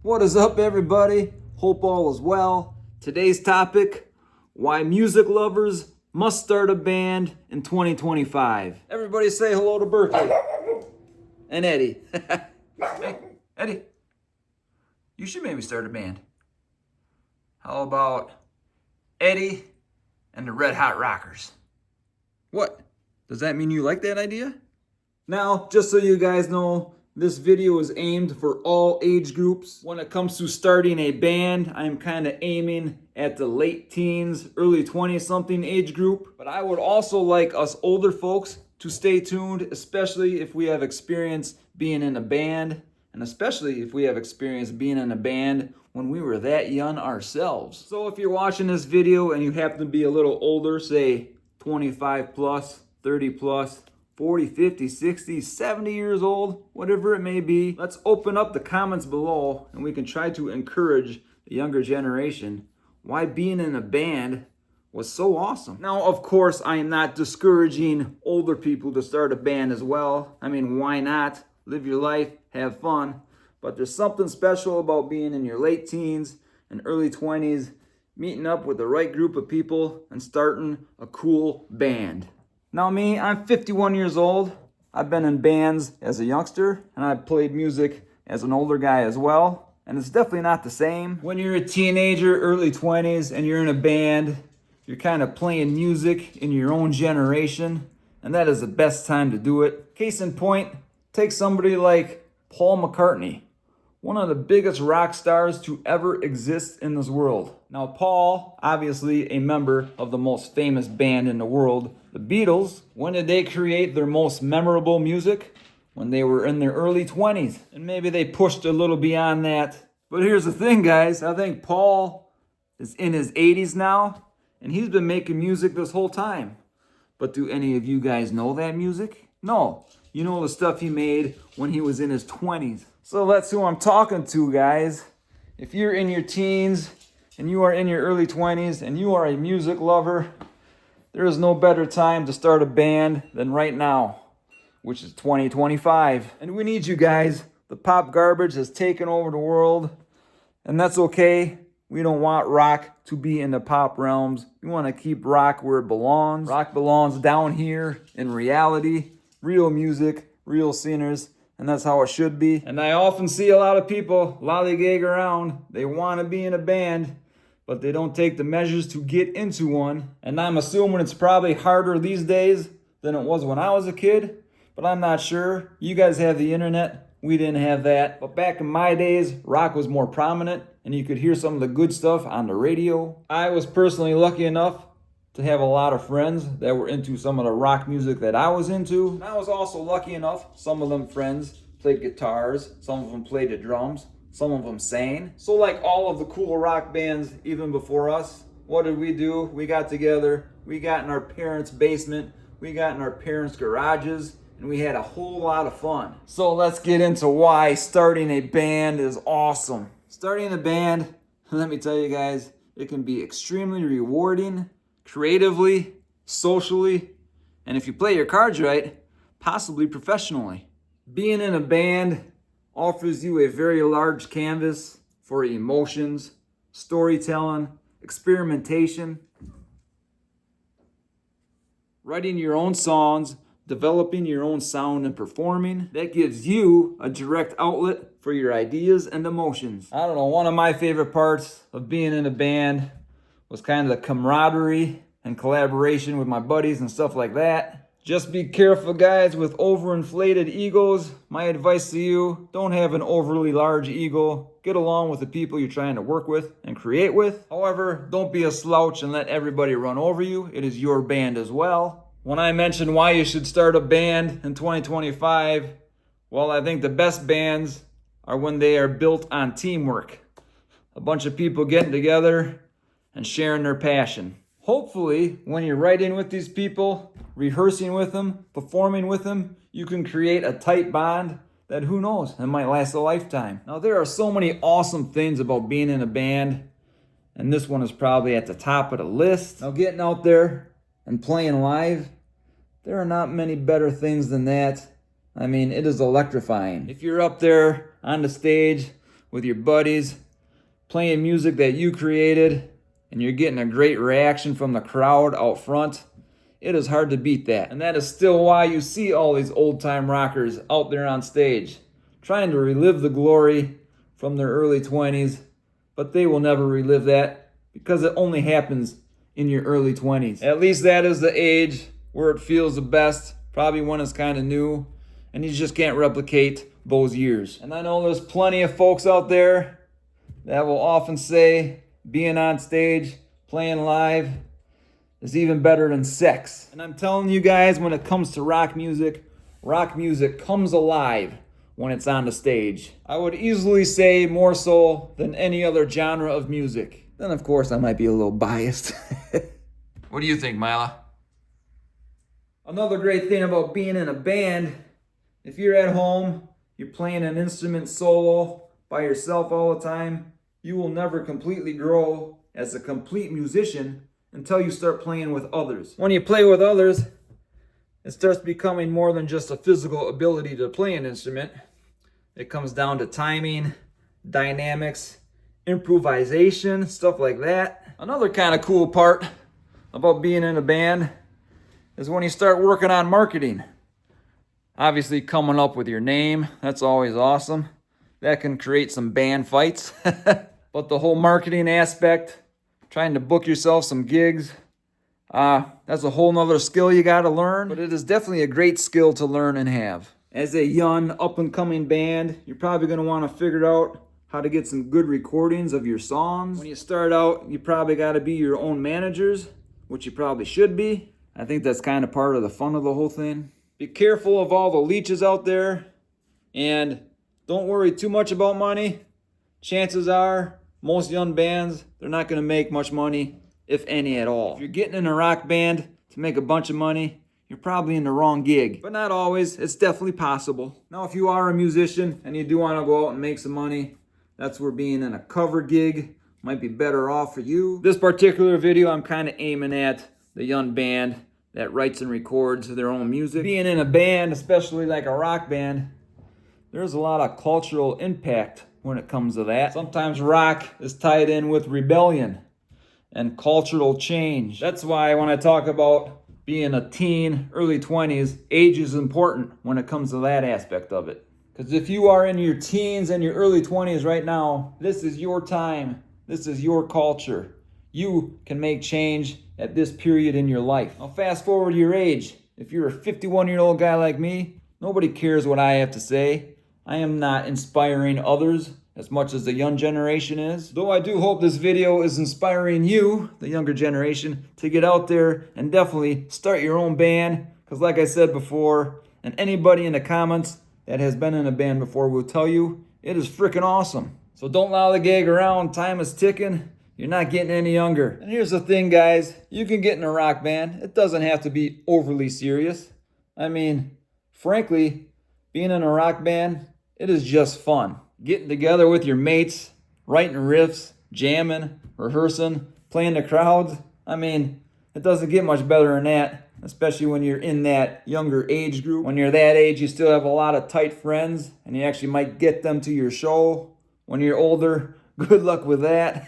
What is up, everybody? Hope all is well. Today's topic, why music lovers must start a band in 2025. Everybody say hello to Berkeley. And Eddie. Hey, Eddie, you should maybe start a band. How about Eddie and the Red Hot Rockers? What? Does that mean you like that idea? Now, just so you guys know, this video is aimed for all age groups. When it comes to starting a band, I'm kind of aiming at the late teens, early 20-something age group. But I would also like us older folks to stay tuned, especially if we have experience being in a band, and especially if we have experience being in a band when we were that young ourselves. So if you're watching this video and you happen to be a little older, say 25 plus, 30 plus, 40, 50, 60, 70 years old, whatever it may be, let's open up the comments below and we can try to encourage the younger generation why being in a band was so awesome. Now, of course, I am not discouraging older people to start a band as well. I mean, why not? Live your life, have fun. But there's something special about being in your late teens and early 20s, meeting up with the right group of people and starting a cool band. Now me, I'm 51 years old. I've been in bands as a youngster, and I've played music as an older guy as well. And it's definitely not the same. When you're a teenager, early 20s, and you're in a band, you're kind of playing music in your own generation, and that is the best time to do it. Case in point, take somebody like Paul McCartney, one of the biggest rock stars to ever exist in this world. Now, Paul, obviously a member of the most famous band in the world, the Beatles. When did they create their most memorable music? When they were in their early 20s. And maybe they pushed a little beyond that. But here's the thing, guys. I think Paul is in his 80s now, and he's been making music this whole time. But do any of you guys know that music? No. You know the stuff he made when he was in his 20s. So that's who I'm talking to, guys. If you're in your teens and you are in your early 20s and you are a music lover, there is no better time to start a band than right now, which is 2025. And we need you guys. The pop garbage has taken over the world, and that's okay. We don't want rock to be in the pop realms. We want to keep rock where it belongs. Rock belongs down here in reality. Real music, real singers, and that's how it should be. And I often see a lot of people lollygag around. They want to be in a band, but they don't take the measures to get into one. And I'm assuming it's probably harder these days than it was when I was a kid, but I'm not sure. You guys have the internet. We didn't have that. But back in my days, rock was more prominent, and you could hear some of the good stuff on the radio. I was personally lucky enough to have a lot of friends that were into some of the rock music that I was into. And I was also lucky enough, some of them friends played guitars, some of them played the drums, some of them sang. So like all of the cool rock bands even before us, what did we do? We got together, we got in our parents' basement, we got in our parents' garages, and we had a whole lot of fun. So let's get into why starting a band is awesome. Starting a band, let me tell you guys, it can be extremely rewarding, creatively, socially, and if you play your cards right, possibly professionally. Being in a band offers you a very large canvas for emotions, storytelling, experimentation, writing your own songs, developing your own sound and performing. That gives you a direct outlet for your ideas and emotions. I don't know, one of my favorite parts of being in a band was kind of the camaraderie and collaboration with my buddies and stuff like that. Just be careful, guys, with overinflated egos. My advice to you, don't have an overly large ego. Get along with the people you're trying to work with and create with. However, don't be a slouch and let everybody run over you. It is your band as well. When I mentioned why you should start a band in 2025, well, I think the best bands are when they are built on teamwork. A bunch of people getting together and sharing their passion. Hopefully, when you're writing with these people, rehearsing with them, performing with them, you can create a tight bond that, who knows, it might last a lifetime. Now, there are so many awesome things about being in a band, and this one is probably at the top of the list. Now, getting out there and playing live, there are not many better things than that. I mean, it is electrifying. If you're up there on the stage with your buddies, playing music that you created, and you're getting a great reaction from the crowd out front, it is hard to beat that. And that is still why you see all these old-time rockers out there on stage, trying to relive the glory from their early 20s, but they will never relive that because it only happens in your early 20s. At least that is the age where it feels the best, probably when it's kind of new, and you just can't replicate those years. And I know there's plenty of folks out there that will often say being on stage, playing live, is even better than sex. And I'm telling you guys, when it comes to rock music comes alive when it's on the stage. I would easily say more so than any other genre of music. Then of course I might be a little biased. What do you think, Mila? Another great thing about being in a band, if you're at home, you're playing an instrument solo by yourself all the time, you will never completely grow as a complete musician until you start playing with others. When you play with others, it starts becoming more than just a physical ability to play an instrument. It comes down to timing, dynamics, improvisation, stuff like that. Another kind of cool part about being in a band is when you start working on marketing. Obviously coming up with your name, that's always awesome. That can create some band fights. But the whole marketing aspect, trying to book yourself some gigs, that's a whole nother skill you gotta learn. But it is definitely a great skill to learn and have. As a young up-and-coming band, you're probably gonna wanna figure out how to get some good recordings of your songs. When you start out, you probably gotta be your own managers, which you probably should be. I think that's kind of part of the fun of the whole thing. Be careful of all the leeches out there, and don't worry too much about money. Chances are, most young bands, they're not going to make much money, if any at all. If you're getting in a rock band to make a bunch of money, you're probably in the wrong gig. But not always, it's definitely possible. Now, if you are a musician and you do want to go out and make some money, that's where being in a cover gig might be better off for you. This particular video, I'm kind of aiming at the young band that writes and records their own music. Being in a band, especially like a rock band, there's a lot of cultural impact when it comes to that. Sometimes rock is tied in with rebellion and cultural change. That's why when I talk about being a teen, early 20s, age is important when it comes to that aspect of it. Because if you are in your teens and your early 20s right now, this is your time. This is your culture. You can make change at this period in your life. Now fast forward your age. If you're a 51-year-old guy like me, nobody cares what I have to say. I am not inspiring others as much as the young generation is. Though I do hope this video is inspiring you, the younger generation, to get out there and definitely start your own band. Because like I said before, and anybody in the comments that has been in a band before will tell you, it is freaking awesome. So don't lollygag around, time is ticking. You're not getting any younger. And here's the thing, guys. You can get in a rock band. It doesn't have to be overly serious. I mean, frankly, being in a rock band, it is just fun. Getting together with your mates, writing riffs, jamming, rehearsing, playing the crowds. I mean, it doesn't get much better than that, especially when you're in that younger age group. When you're that age, you still have a lot of tight friends, and you actually might get them to your show. When you're older, good luck with that.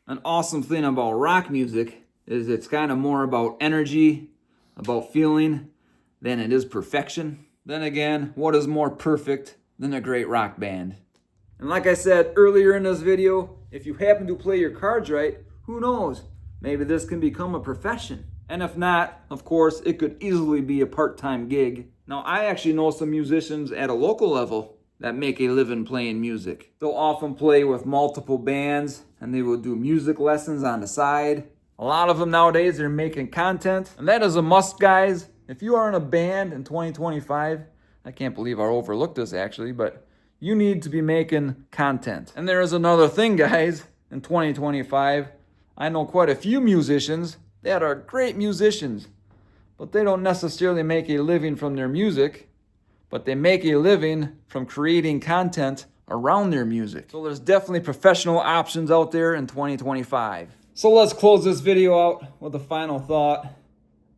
An awesome thing about rock music is it's kind of more about energy, about feeling, than it is perfection. Then again, what is more perfect than a great rock band? And like I said earlier in this video, if you happen to play your cards right, who knows? Maybe this can become a profession. And if not, of course, it could easily be a part-time gig. Now, I actually know some musicians at a local level that make a living playing music. They'll often play with multiple bands, and they will do music lessons on the side. A lot of them nowadays are making content, and that is a must, guys. If you are in a band in 2025, I can't believe I overlooked this actually, but you need to be making content. And there is another thing, guys, in 2025, I know quite a few musicians that are great musicians, but they don't necessarily make a living from their music, but they make a living from creating content around their music. So there's definitely professional options out there in 2025. So let's close this video out with a final thought.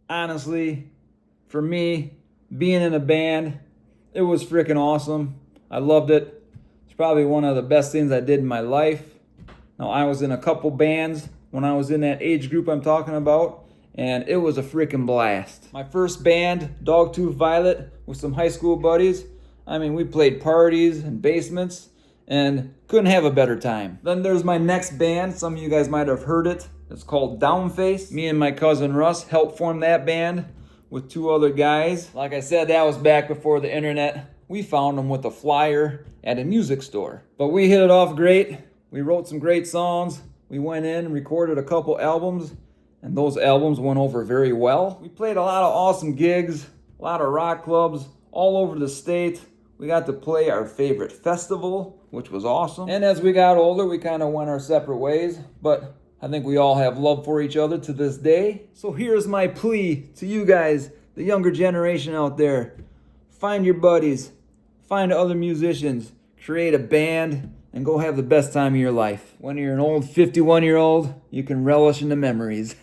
Honestly, for me, being in a band, it was freaking awesome. I loved it. It's probably one of the best things I did in my life. Now, I was in a couple bands when I was in that age group I'm talking about, and it was a freaking blast. My first band, Dogtooth Violet, with some high school buddies. I mean, we played parties and basements and couldn't have a better time. Then there's my next band. Some of you guys might have heard it. It's called Downface. Me and my cousin Russ helped form that band with two other guys. Like I said, that was back before the internet. We found them with a flyer at a music store. But we hit it off great. We wrote some great songs. We went in and recorded a couple albums, and those albums went over very well. We played a lot of awesome gigs, a lot of rock clubs all over the state. We got to play our favorite festival, which was awesome. And as we got older, we kind of went our separate ways, but I think we all have love for each other to this day. So here's my plea to you guys, the younger generation out there. Find your buddies, find other musicians, create a band, and go have the best time of your life. When you're an old 51-year-old, you can relish in the memories.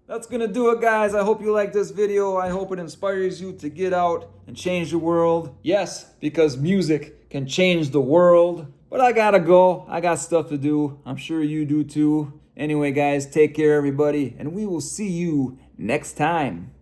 That's gonna do it, guys. I hope you like this video. I hope it inspires you to get out and change the world. Yes, because music can change the world. But I gotta go. I got stuff to do. I'm sure you do too. Anyway, guys, take care, everybody, and we will see you next time.